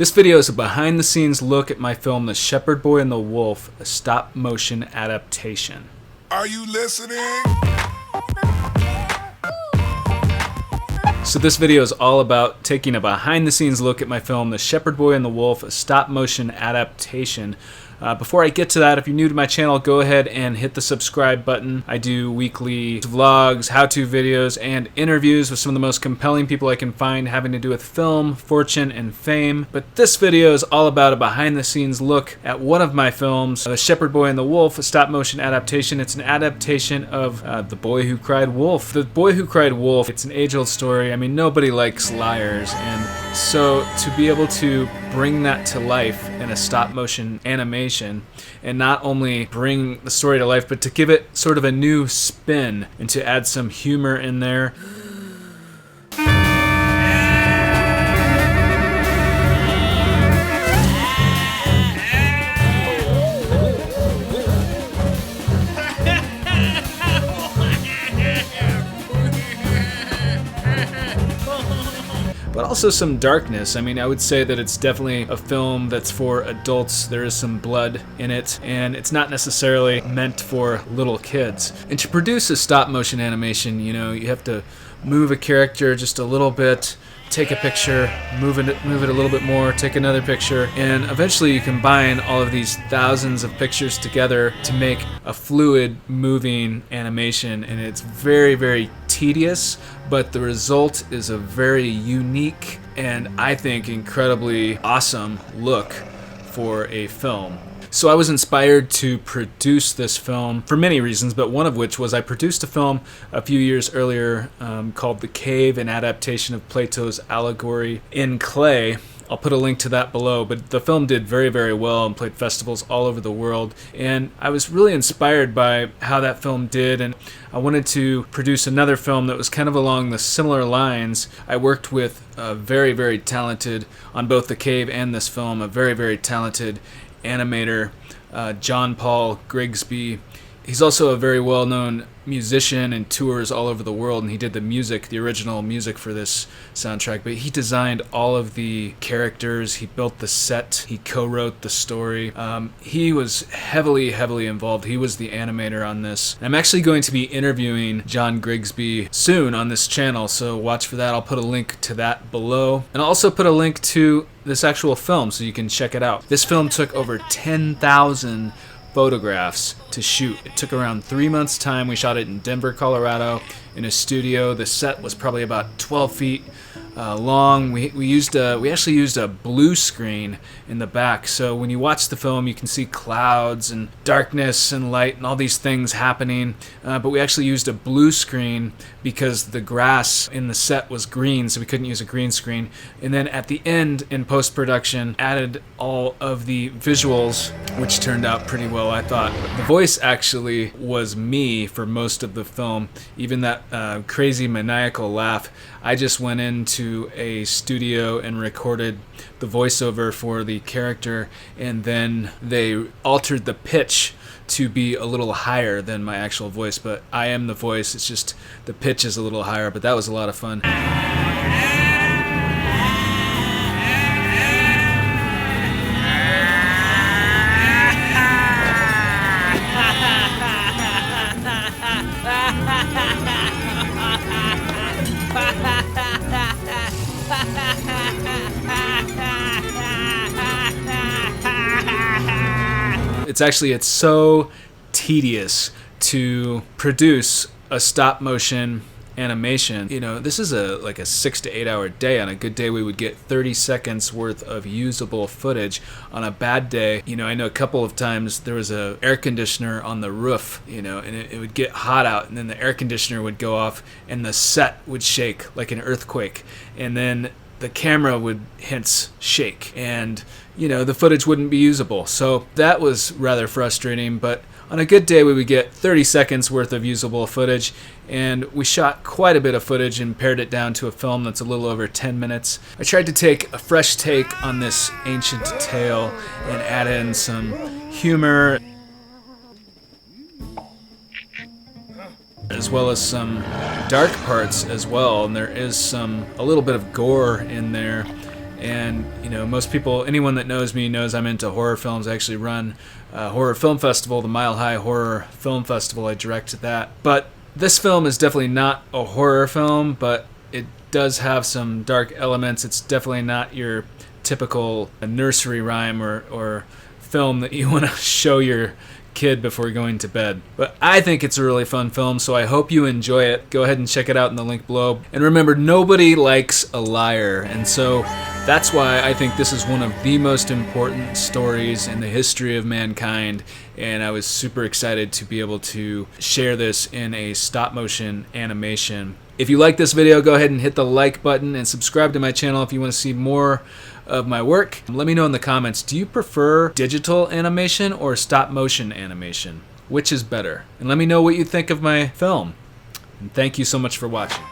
This video is a behind-the-scenes look at my film The Shepherd Boy and the Wolf, a stop-motion adaptation. Are you listening? So this video is all about taking a behind-the-scenes look at my film The Shepherd Boy and the Wolf, a stop-motion adaptation. Before I get to that, if you're new to my channel, go ahead and hit the subscribe button. I do weekly vlogs, how-to videos, and interviews with some of the most compelling people I can find having to do with film, fortune, and fame. But this video is all about a behind-the-scenes look at one of my films, The Shepherd Boy and the Wolf, a stop-motion adaptation. It's an adaptation of The Boy Who Cried Wolf. The Boy Who Cried Wolf, it's an age-old story. I mean, nobody likes liars, and so to be able to bring that to life in a stop-motion animation, and not only bring the story to life, but to give it sort of a new spin and to add some humor in there. But also some darkness. I mean, I would say that it's definitely a film that's for adults. There is some blood in it, and it's not necessarily meant for little kids. And to produce a stop-motion animation, you know, you have to move a character just a little bit, take a picture, move it a little bit more, take another picture, and eventually you combine all of these thousands of pictures together to make a fluid, moving animation, and it's very, very tedious, but the result is a very unique and I think incredibly awesome look for a film. So I was inspired to produce this film for many reasons, but one of which was I produced a film a few years earlier called The Cave, an adaptation of Plato's allegory in clay. I'll put a link to that below, but the film did very, very well and played festivals all over the world. And I was really inspired by how that film did, and I wanted to produce another film that was kind of along the similar lines. I worked with a very, very talented, on both The Cave and this film, a very, very talented animator, John Paul Grigsby. He's also a very well-known musician and tours all over the world, and he did the music, the original music for this soundtrack, but he designed all of the characters, he built the set, he co-wrote the story. He was heavily involved. He was the animator on this. I'm actually going to be interviewing John Grigsby soon on this channel, so watch for that. I'll put a link to that below, and I'll also put a link to this actual film so you can check it out. This film took over 10,000 photographs to shoot. It took around 3 months' time. We shot it in Denver, Colorado, in a studio. The set was probably about 12 feet long. We actually used a blue screen in the back, so when you watch the film you can see clouds and darkness and light and all these things happening, but we actually used a blue screen because the grass in the set was green, so we couldn't use a green screen. And then at the end, in post-production, added all of the visuals, which turned out pretty well, I thought. The voice actually was me for most of the film. Even that crazy maniacal laugh, I just went into a studio and recorded the voiceover for the character, and then they altered the pitch to be a little higher than my actual voice, but I am the voice, it's just the pitch is a little higher, but that was a lot of fun. It's so tedious to produce a stop-motion animation. You know, this is like a 6 to 8 hour day. On a good day we would get 30 seconds worth of usable footage. On a bad day, you know, I know a couple of times there was a air conditioner on the roof, you know, and it would get hot out, and then the air conditioner would go off and the set would shake like an earthquake, and then the camera would hence shake, and you know, the footage wouldn't be usable. So that was rather frustrating, but on a good day we would get 30 seconds worth of usable footage, and we shot quite a bit of footage and pared it down to a film that's a little over 10 minutes. I tried to take a fresh take on this ancient tale and add in some humor as well as some dark parts as well, and there is a little bit of gore in there. And most people, anyone that knows me knows I'm into horror films. I actually run a horror film festival, the Mile High Horror Film Festival. I direct that. But this film is definitely not a horror film, but it does have some dark elements. It's definitely not your typical nursery rhyme or film that you want to show your kid before going to bed. But I think it's a really fun film, so I hope you enjoy it. Go ahead and check it out in the link below. And remember, nobody likes a liar, and so that's why I think this is one of the most important stories in the history of mankind, and I was super excited to be able to share this in a stop-motion animation. If you like this video, go ahead and hit the like button and subscribe to my channel if you want to see more of my work. Let me know in the comments, do you prefer digital animation or stop-motion animation? Which is better? And let me know what you think of my film. And thank you so much for watching.